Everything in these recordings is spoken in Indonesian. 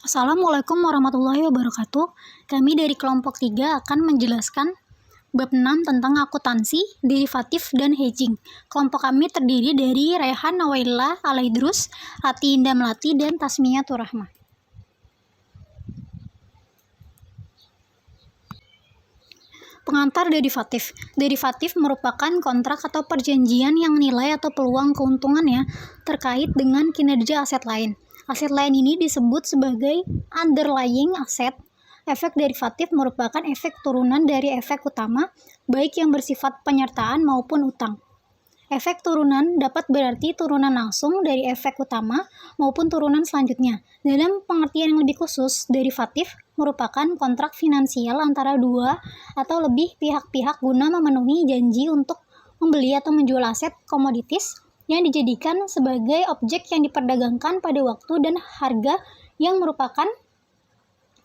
Assalamualaikum warahmatullahi wabarakatuh. Kami dari kelompok 3 akan menjelaskan bab 6 tentang akuntansi, derivatif, dan hedging. Kelompok kami terdiri dari Rehan Nawaila Alaidrus, Rati Indah Melati, dan Tasmiyah Turahmah. Pengantar derivatif. Derivatif merupakan kontrak atau perjanjian yang nilai atau peluang keuntungannya terkait dengan kinerja aset lain. Aset lain ini disebut sebagai underlying asset. Efek derivatif merupakan efek turunan dari efek utama, baik yang bersifat penyertaan maupun utang. Efek turunan dapat berarti turunan langsung dari efek utama maupun turunan selanjutnya. Dalam pengertian yang lebih khusus, derivatif merupakan kontrak finansial antara dua atau lebih pihak-pihak guna memenuhi janji untuk membeli atau menjual aset komoditis yang dijadikan sebagai objek yang diperdagangkan pada waktu dan harga yang merupakan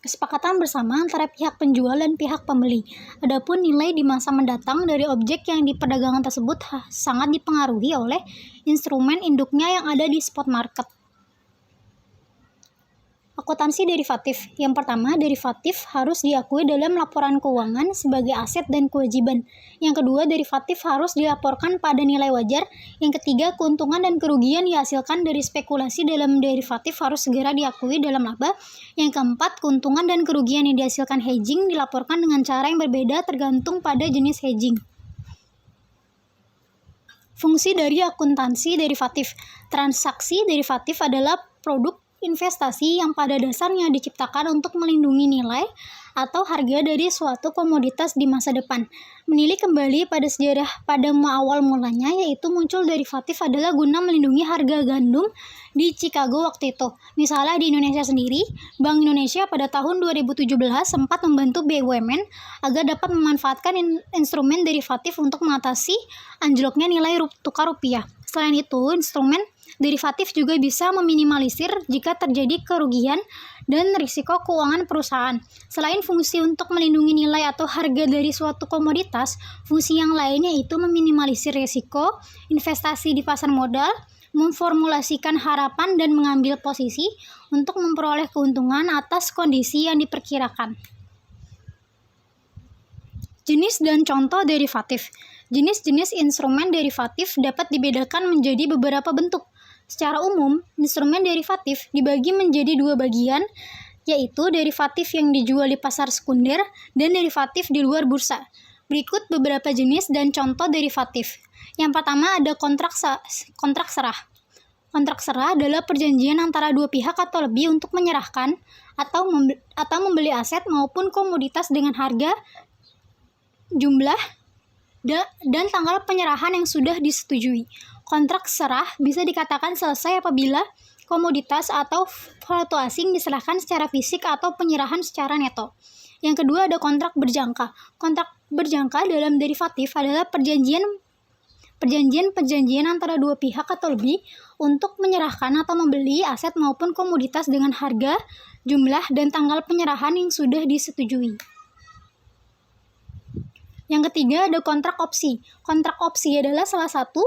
kesepakatan bersama antara pihak penjual dan pihak pembeli. Adapun nilai di masa mendatang dari objek yang diperdagangkan tersebut sangat dipengaruhi oleh instrumen induknya yang ada di spot market. Akuntansi derivatif. Yang pertama, derivatif harus diakui dalam laporan keuangan sebagai aset dan kewajiban. Yang kedua, derivatif harus dilaporkan pada nilai wajar. Yang ketiga, keuntungan dan kerugian dihasilkan dari spekulasi dalam derivatif harus segera diakui dalam laba. Yang keempat, keuntungan dan kerugian yang dihasilkan hedging dilaporkan dengan cara yang berbeda tergantung pada jenis hedging. Fungsi dari akuntansi derivatif. Transaksi derivatif adalah produk investasi yang pada dasarnya diciptakan untuk melindungi nilai atau harga dari suatu komoditas di masa depan. Menilik kembali pada sejarah pada awal mulanya, yaitu muncul derivatif adalah guna melindungi harga gandum di Chicago waktu itu. Misalnya di Indonesia sendiri, Bank Indonesia pada tahun 2017 sempat membantu BUMN agar dapat memanfaatkan instrumen derivatif untuk mengatasi anjloknya nilai tukar rupiah. Selain itu, instrumen derivatif juga bisa meminimalisir jika terjadi kerugian dan risiko keuangan perusahaan. Selain fungsi untuk melindungi nilai atau harga dari suatu komoditas, fungsi yang lainnya yaitu meminimalisir risiko investasi di pasar modal, memformulasikan harapan dan mengambil posisi untuk memperoleh keuntungan atas kondisi yang diperkirakan. Jenis dan contoh derivatif. Jenis-jenis instrumen derivatif dapat dibedakan menjadi beberapa bentuk. Secara umum, instrumen derivatif dibagi menjadi dua bagian, yaitu derivatif yang dijual di pasar sekunder dan derivatif di luar bursa. Berikut beberapa jenis dan contoh derivatif. Yang pertama ada kontrak serah. Kontrak serah adalah perjanjian antara dua pihak atau lebih untuk menyerahkan atau membeli aset maupun komoditas dengan harga, jumlah, dan tanggal penyerahan yang sudah disetujui. Kontrak serah bisa dikatakan selesai apabila komoditas atau valuta asing diserahkan secara fisik atau penyerahan secara neto. Yang kedua ada kontrak berjangka. Kontrak berjangka dalam derivatif adalah perjanjian antara dua pihak atau lebih untuk menyerahkan atau membeli aset maupun komoditas dengan harga, jumlah, dan tanggal penyerahan yang sudah disetujui. Yang ketiga ada kontrak opsi. Kontrak opsi adalah salah satu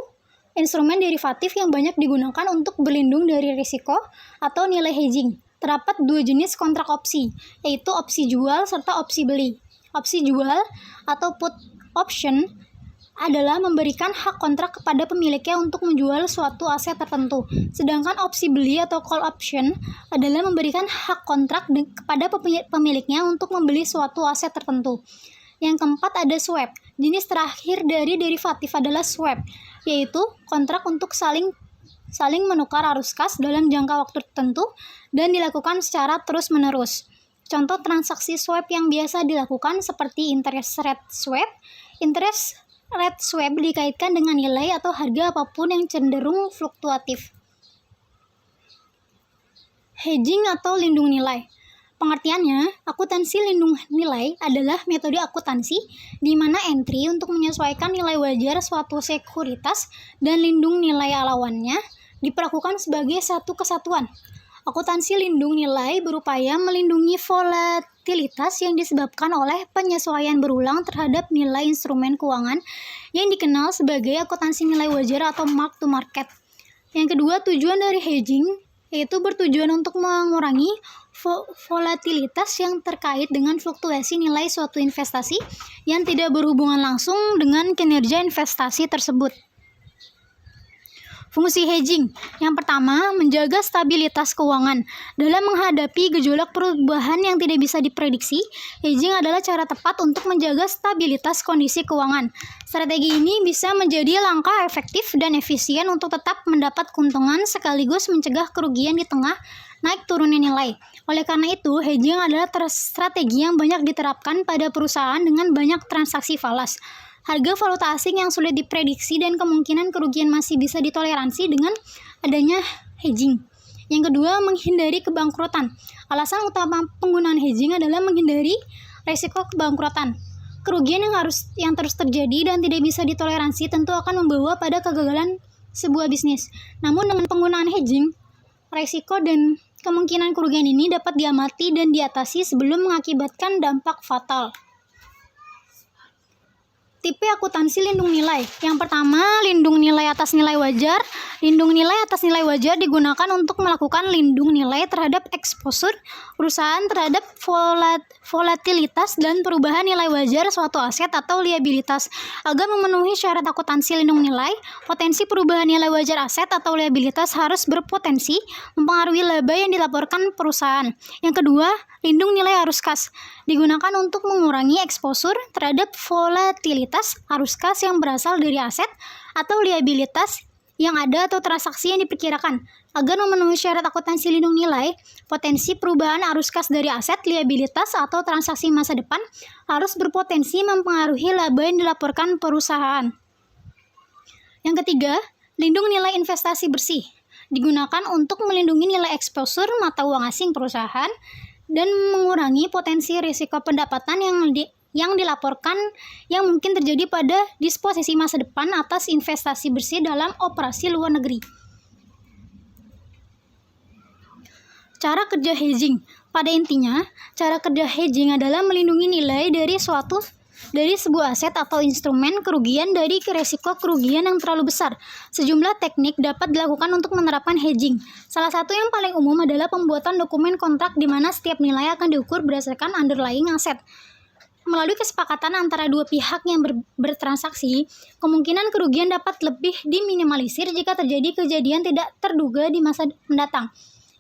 instrumen derivatif yang banyak digunakan untuk berlindung dari risiko atau nilai hedging. Terdapat dua jenis kontrak opsi, yaitu opsi jual serta opsi beli. Opsi jual atau put option adalah memberikan hak kontrak kepada pemiliknya untuk menjual suatu aset tertentu. Sedangkan opsi beli atau call option adalah memberikan hak kontrak kepada pemiliknya untuk membeli suatu aset tertentu. Yang keempat ada swap. Jenis terakhir dari derivatif adalah swap, yaitu kontrak untuk saling menukar arus kas dalam jangka waktu tertentu dan dilakukan secara terus-menerus. Contoh transaksi swap yang biasa dilakukan seperti interest rate swap. Interest rate swap dikaitkan dengan nilai atau harga apapun yang cenderung fluktuatif. Hedging atau lindung nilai. Pengertiannya, akuntansi lindung nilai adalah metode akuntansi di mana entry untuk menyesuaikan nilai wajar suatu sekuritas dan lindung nilai lawannya diperlakukan sebagai satu kesatuan. Akuntansi lindung nilai berupaya melindungi volatilitas yang disebabkan oleh penyesuaian berulang terhadap nilai instrumen keuangan yang dikenal sebagai akuntansi nilai wajar atau mark to market. Yang kedua, tujuan dari hedging yaitu bertujuan untuk mengurangi volatilitas yang terkait dengan fluktuasi nilai suatu investasi yang tidak berhubungan langsung dengan kinerja investasi tersebut. Fungsi hedging. Yang pertama, menjaga stabilitas keuangan. Dalam menghadapi gejolak perubahan yang tidak bisa diprediksi, hedging adalah cara tepat untuk menjaga stabilitas kondisi keuangan. Strategi ini bisa menjadi langkah efektif dan efisien untuk tetap mendapat keuntungan sekaligus mencegah kerugian di tengah naik turunnya nilai. Oleh karena itu, hedging adalah strategi yang banyak diterapkan pada perusahaan dengan banyak transaksi falas. Harga valuta asing yang sulit diprediksi dan kemungkinan kerugian masih bisa ditoleransi dengan adanya hedging. Yang kedua, menghindari kebangkrutan. Alasan utama penggunaan hedging adalah menghindari risiko kebangkrutan. Kerugian yang terus terjadi dan tidak bisa ditoleransi tentu akan membawa pada kegagalan sebuah bisnis. Namun dengan penggunaan hedging, risiko dan kemungkinan kerugian ini dapat diamati dan diatasi sebelum mengakibatkan dampak fatal. Tipe akuntansi lindung nilai. Yang pertama, lindung nilai atas nilai wajar. Lindung nilai atas nilai wajar digunakan untuk melakukan lindung nilai terhadap eksposur perusahaan terhadap volatilitas dan perubahan nilai wajar suatu aset atau liabilitas. Agar memenuhi syarat akuntansi lindung nilai, potensi perubahan nilai wajar aset atau liabilitas harus berpotensi mempengaruhi laba yang dilaporkan perusahaan. Yang kedua, lindung nilai arus kas. Digunakan untuk mengurangi eksposur terhadap volatilitas arus kas yang berasal dari aset atau liabilitas yang ada atau transaksi yang diperkirakan. Agar memenuhi syarat akuntansi lindung nilai, potensi perubahan arus kas dari aset, liabilitas, atau transaksi masa depan harus berpotensi mempengaruhi laba yang dilaporkan perusahaan. Yang ketiga, lindung nilai investasi bersih. Digunakan untuk melindungi nilai eksposur mata uang asing perusahaan dan mengurangi potensi risiko pendapatan yang dilaporkan yang mungkin terjadi pada disposisi masa depan atas investasi bersih dalam operasi luar negeri. Cara kerja hedging. Pada intinya, cara kerja hedging adalah melindungi nilai dari sebuah aset atau instrumen kerugian dari risiko kerugian yang terlalu besar. Sejumlah teknik dapat dilakukan untuk menerapkan hedging. Salah satu yang paling umum adalah pembuatan dokumen kontrak di mana setiap nilai akan diukur berdasarkan underlying aset. Melalui kesepakatan antara dua pihak yang bertransaksi, kemungkinan kerugian dapat lebih diminimalisir jika terjadi kejadian tidak terduga di masa mendatang.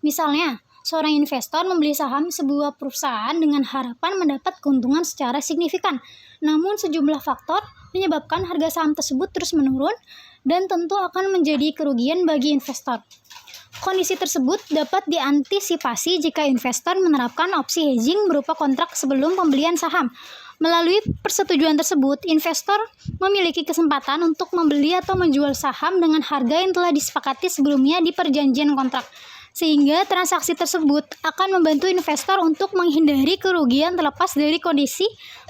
Misalnya, seorang investor membeli saham sebuah perusahaan dengan harapan mendapat keuntungan secara signifikan. Namun sejumlah faktor menyebabkan harga saham tersebut terus menurun dan tentu akan menjadi kerugian bagi investor. Kondisi tersebut dapat diantisipasi jika investor menerapkan opsi hedging berupa kontrak sebelum pembelian saham. Melalui persetujuan tersebut, investor memiliki kesempatan untuk membeli atau menjual saham dengan harga yang telah disepakati sebelumnya di perjanjian kontrak. Sehingga transaksi tersebut akan membantu investor untuk menghindari kerugian terlepas dari kondisi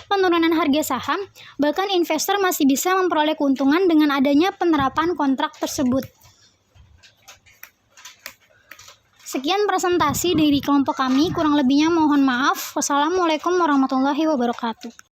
penurunan harga saham. Bahkan investor masih bisa memperoleh keuntungan dengan adanya penerapan kontrak tersebut. Sekian presentasi dari kelompok kami, kurang lebihnya mohon maaf. Wassalamualaikum warahmatullahi wabarakatuh.